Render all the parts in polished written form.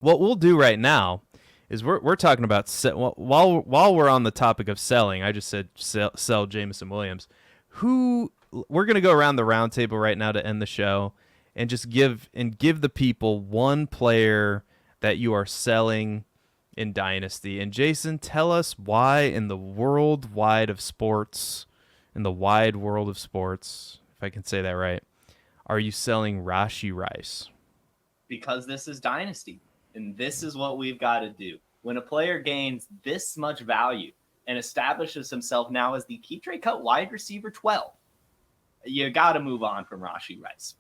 what we'll do right now is we're talking about while we're on the topic of selling. I just said sell Jameson Williams. Who we're gonna go around the round table right now to end the show, and just give the people one player that you are selling in Dynasty. And Jason, tell us why in the wide world of sports, if I can say that right, are you selling Rashi Rice? Because this is Dynasty. And this is what we've got to do. When a player gains this much value and establishes himself now as the keep trade cut wide receiver 12, you got to move on from Rashi Rice.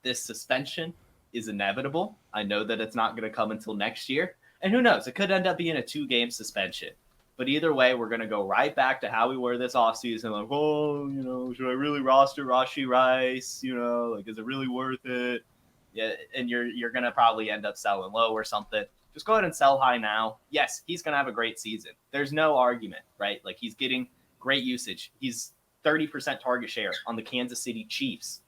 This suspension is inevitable. I know that it's not going to come until next year. And who knows? It could end up being a 2-game suspension. But either way, we're going to go right back to how we were this offseason. Like, oh, should I really roster Rashi Rice? Like, is it really worth it? Yeah, and you're going to probably end up selling low or something. Just go ahead and sell high now. Yes, he's going to have a great season. There's no argument, right? Like, he's getting great usage. He's 30% target share on the Kansas City Chiefs.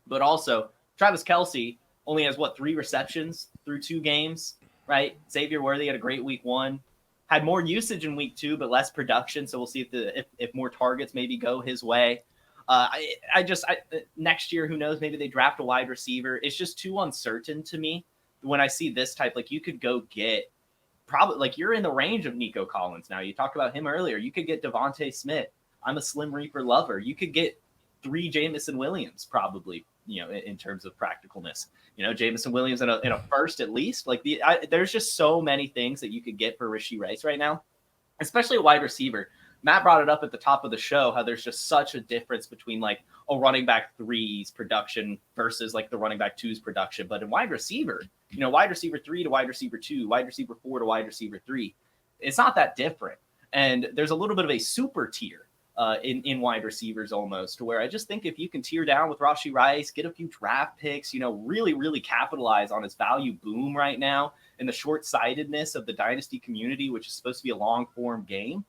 But also, Travis Kelce only has, 3 receptions through 2 games, right? Xavier Worthy had a great week 1. Had more usage in week 2, but less production. So we'll see if more targets maybe go his way. Next year, who knows? Maybe they draft a wide receiver. It's just too uncertain to me when I see this type. Like, you could go get probably, like, you're in the range of Nico Collins now. You talked about him earlier. You could get Devontae Smith. I'm a Slim Reaper lover. You could get 3 Jameson Williams probably, in terms of practicalness. Jameson Williams in a first at least. Like, there's just so many things that you could get for Rashi Rice right now, especially a wide receiver. Matt brought it up at the top of the show, how there's just such a difference between like a running back 3's production versus like the running back 2's production. But in wide receiver, wide receiver 3 to wide receiver 2, wide receiver 4 to wide receiver 3, it's not that different. And there's a little bit of a super tier in wide receivers almost, where I just think if you can tier down with Rashi Rice, get a few draft picks, really, really capitalize on his value boom right now and the short-sightedness of the Dynasty community, which is supposed to be a long-form game.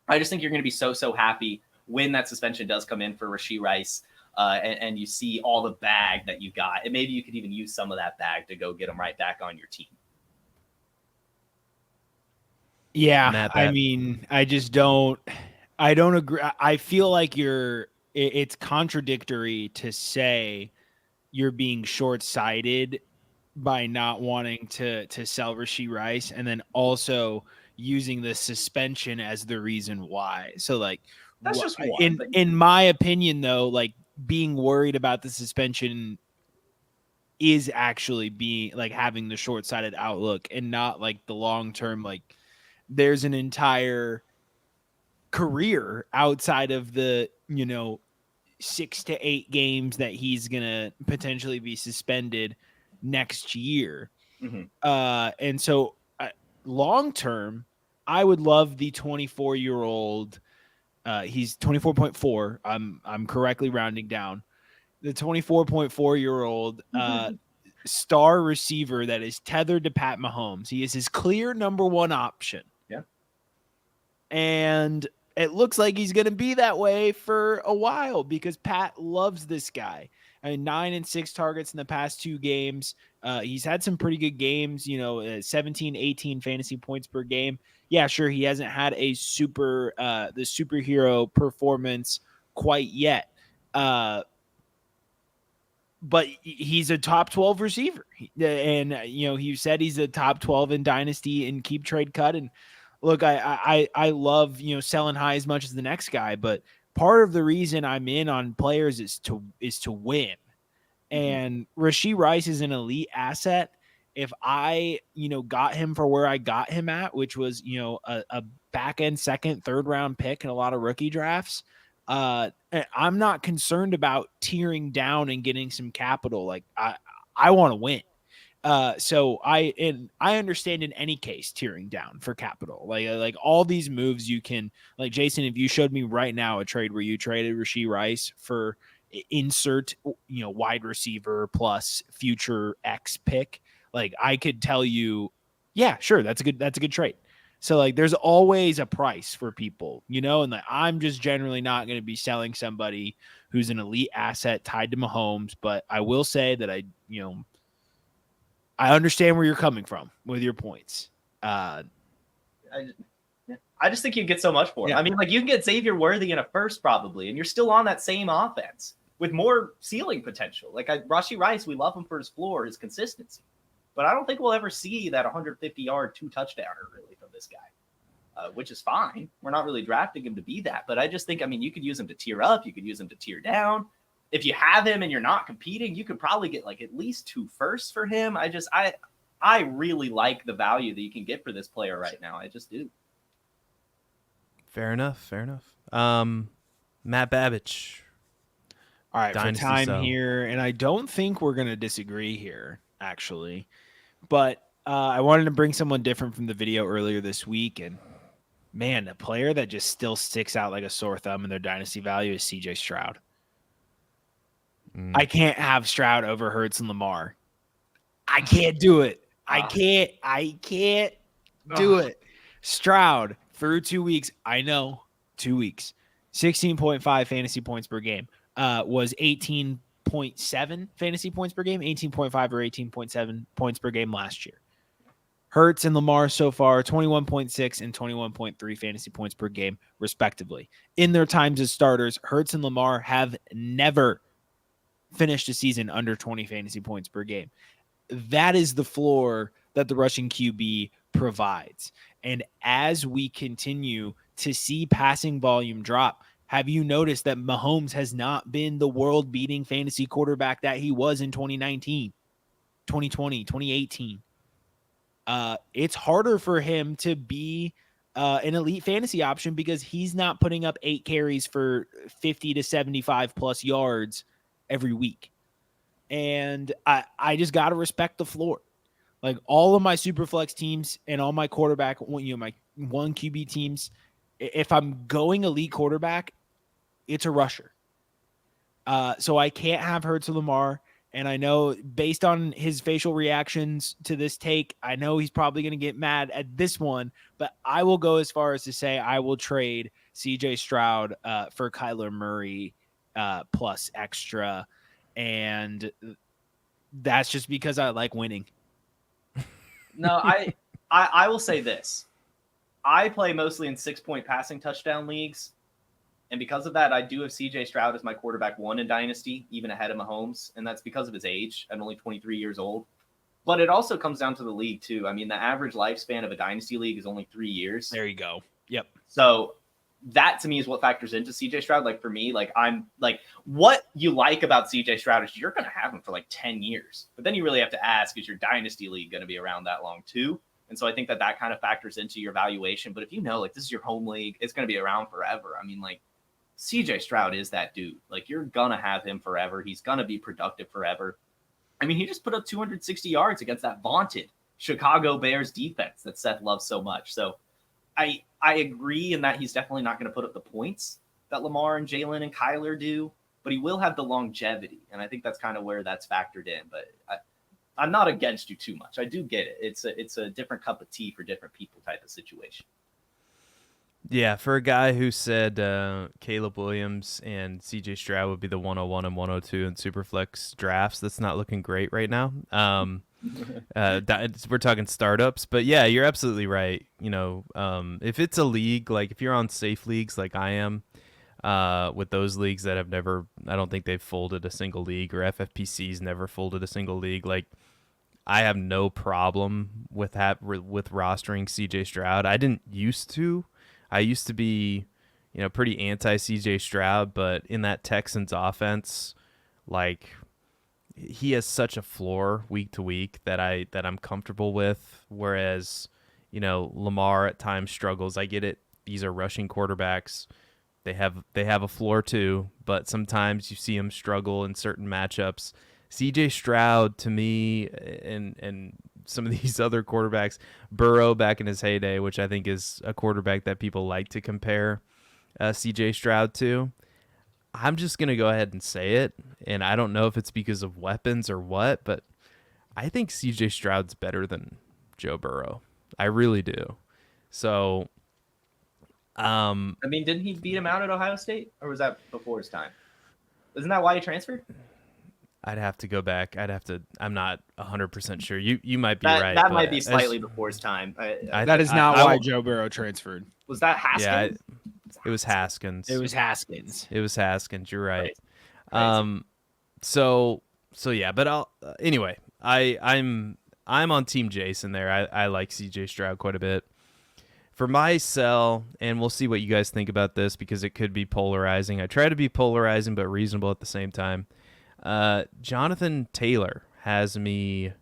I just think you're going to be so happy when that suspension does come in for Rashi Rice, and you see all the bag that you got. And maybe you could even use some of that bag to go get them right back on your team. Yeah, I mean, I don't agree. I feel like it's contradictory to say you're being short-sighted by not wanting to sell Rashi Rice and then also using the suspension as the reason why. So like, that's just one. In my opinion though, like, being worried about the suspension is actually being like having the short-sighted outlook and not like the long-term. Like, there's an entire career outside of the 6 to 8 games that he's gonna potentially be suspended next year. Mm-hmm. And so long term, I would love the 24-year-old. He's 24.4. I'm correctly rounding down. The 24.4-year-old star receiver that is tethered to Pat Mahomes. He is his clear number 1 option. Yeah. And it looks like he's going to be that way for a while because Pat loves this guy. I mean, 9 and 6 targets in the past 2 games. He's had some pretty good games, 17, 18 fantasy points per game. Yeah, sure. He hasn't had the superhero performance quite yet. But he's a top 12 receiver. And, he said he's a top 12 in Dynasty and keep trade cut. And look, I love, selling high as much as the next guy, but part of the reason I'm in on players is to win. And Rashi Rice is an elite asset. If I, got him for where I got him at, which was, a back end second, third round pick in a lot of rookie drafts, I'm not concerned about tearing down and getting some capital. Like, I want to win. So I understand in any case tearing down for capital, like all these moves you can, like, Jason, if you showed me right now a trade where you traded Rashi Rice for insert, wide receiver plus future X pick, like, I could tell you, yeah, sure, that's a good trade. So like, there's always a price for people, and like, I'm just generally not going to be selling somebody who's an elite asset tied to Mahomes, but I will say that I I understand where you're coming from with your points. I just think you'd get so much for him. Yeah. I mean, like you can get Xavier Worthy in a first probably, and you're still on that same offense with more ceiling potential. Like Rashee Rice, we love him for his floor, his consistency, but I don't think we'll ever see that 150-yard 2-touchdowner really from this guy, which is fine. We're not really drafting him to be that, but I just think, I mean, you could use him to tier up, you could use him to tier down. If you have him and you're not competing, you could probably get like at least 2 firsts for him. I really like the value that you can get for this player right now. I just do. Fair enough. Matt Babbage. All right, Dynasty for time sell. here, and I don't think we're going to disagree here, actually. But I wanted to bring someone different from the video earlier this week, and man, a player that just still sticks out like a sore thumb in their dynasty value is CJ Stroud. I can't have Stroud over Hurts and Lamar. I can't do it. I can't do it. Stroud through 2 weeks. I know 2 weeks. 16.5 fantasy points per game. Was 18.7 fantasy points per game, 18.5 or 18.7 points per game last year. Hurts and Lamar so far, 21.6 and 21.3 fantasy points per game, respectively. In their times as starters, Hurts and Lamar have never finished a season under 20 fantasy points per game. That is the floor that the rushing QB provides. And as we continue to see passing volume drop, have you noticed that Mahomes has not been the world-beating fantasy quarterback that he was in 2019, 2020, 2018? It's harder for him to be an elite fantasy option because he's not putting up 8 carries for 50 to 75 plus yards every week. And I just got to respect the floor. Like all of my super flex teams and all my quarterback, my 1 QB teams, if I'm going elite quarterback, it's a rusher. So I can't have Hurts or Lamar. And I know based on his facial reactions to this take, I know he's probably going to get mad at this one, but I will go as far as to say I will trade CJ Stroud for Kyler Murray plus extra. And that's just because I like winning. No, I will say this. I play mostly in 6-point passing touchdown leagues. And because of that, I do have CJ Stroud as my quarterback 1 in Dynasty, even ahead of Mahomes. And that's because of his age. I'm only 23 years old. But it also comes down to the league, too. I mean, the average lifespan of a Dynasty league is only 3 years. There you go. Yep. So that, to me, is what factors into CJ Stroud. Like, for me, like, I'm like, what you like about CJ Stroud is you're going to have him for like 10 years. But then you really have to ask, is your Dynasty league going to be around that long, too? And so I think that kind of factors into your valuation. But if you know, like, this is your home league, it's going to be around forever. I mean, like, CJ Stroud is that dude. Like, you're going to have him forever. He's going to be productive forever. I mean, he just put up 260 yards against that vaunted Chicago Bears defense that Seth loves so much. So I agree in that he's definitely not going to put up the points that Lamar and Jalen and Kyler do, but he will have the longevity. And I think that's kind of where that's factored in. But I'm not against you too much. I do get it. It's a different cup of tea for different people type of situation. Yeah, for a guy who said Caleb Williams and CJ Stroud would be the 101 and 102 in Superflex drafts, that's not looking great right now. We're talking startups, but yeah, you're absolutely right. You know, if it's a league, like if you're on safe leagues like I am, with those leagues that have never, I don't think they've folded a single league, or FFPC's never folded a single league, like I have no problem with rostering CJ Stroud. I didn't used to. I used to be, pretty anti CJ Stroud, but in that Texans offense, like he has such a floor week to week that I'm comfortable with. Whereas, Lamar at times struggles. I get it. These are rushing quarterbacks. They have a floor too, but sometimes you see them struggle in certain matchups. CJ Stroud, to me, and some of these other quarterbacks, Burrow back in his heyday, which I think is a quarterback that people like to compare CJ Stroud to. I'm just going to go ahead and say it, and I don't know if it's because of weapons or what, but I think CJ Stroud's better than Joe Burrow. I really do. So, I mean, didn't he beat him out at Ohio State, or was that before his time? Isn't that why he transferred? I'd have to go back. I'm not 100% sure. You might be That right. that but might be as- slightly before his time. That is not I why won't- Joe Burrow transferred. Was that Haskins? It was Haskins. It was Haskins. It was Haskins. You're right. Crazy. So yeah, but anyway, I'm on Team Jason there. I like CJ Stroud quite a bit. For my sell, and we'll see what you guys think about this because it could be polarizing. I try to be polarizing but reasonable at the same time. Jonathan Taylor has me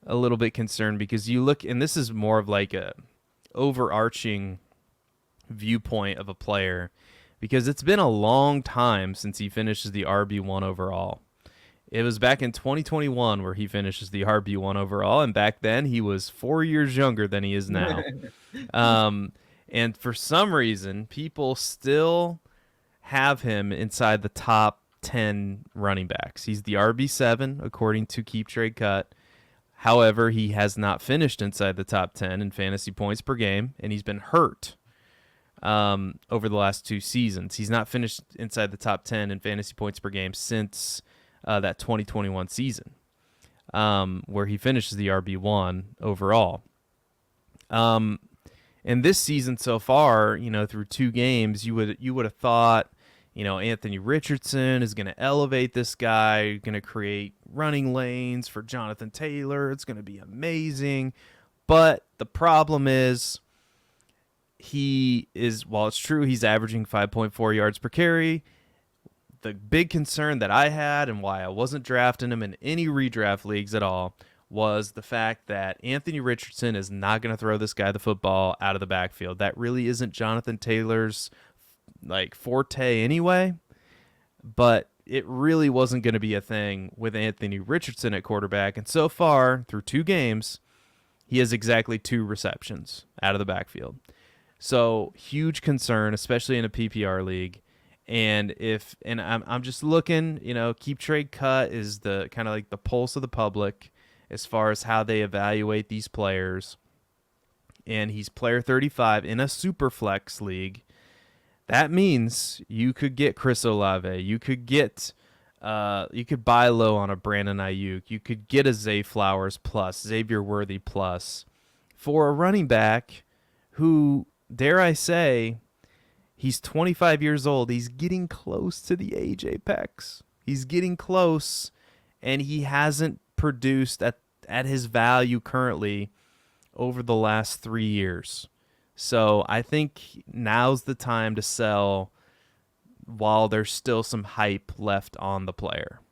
a little bit concerned because you look, and this is more of like a overarching viewpoint of a player, because it's been a long time since he finishes the RB1 overall. It was back in 2021 where he finishes the RB1 overall, and back then he was 4 years younger than he is now. And for some reason, people still have him inside the top 10 running backs. He's the RB7 according to Keep Trade Cut. However, he has not finished inside the top 10 in fantasy points per game, and he's been hurt over the last 2 seasons. He's not finished inside the top 10 in fantasy points per game since that 2021 season, where he finishes the RB1 overall. And this season so far, through 2 games, you would have thought, Anthony Richardson is going to elevate this guy, going to create running lanes for Jonathan Taylor. It's going to be amazing. But the problem is, while it's true he's averaging 5.4 yards per carry, the big concern that I had and why I wasn't drafting him in any redraft leagues at all was the fact that Anthony Richardson is not going to throw this guy the football out of the backfield. That really isn't Jonathan Taylor's forte anyway, but it really wasn't going to be a thing with Anthony Richardson at quarterback. And so far, through 2 games, he has exactly 2 receptions out of the backfield. So huge concern, especially in a PPR league. And I'm just looking, Keep Trade Cut is the kind of like the pulse of the public as far as how they evaluate these players. And he's player 35 in a super flex league. That means you could get Chris Olave. You could buy low on a Brandon Ayuk. You could get a Zay Flowers plus, Xavier Worthy plus for a running back who, dare I say, he's 25 years old. He's getting close to the age apex. He's getting close, and he hasn't produced at his value currently over the last 3 years. So I think now's the time to sell while there's still some hype left on the player.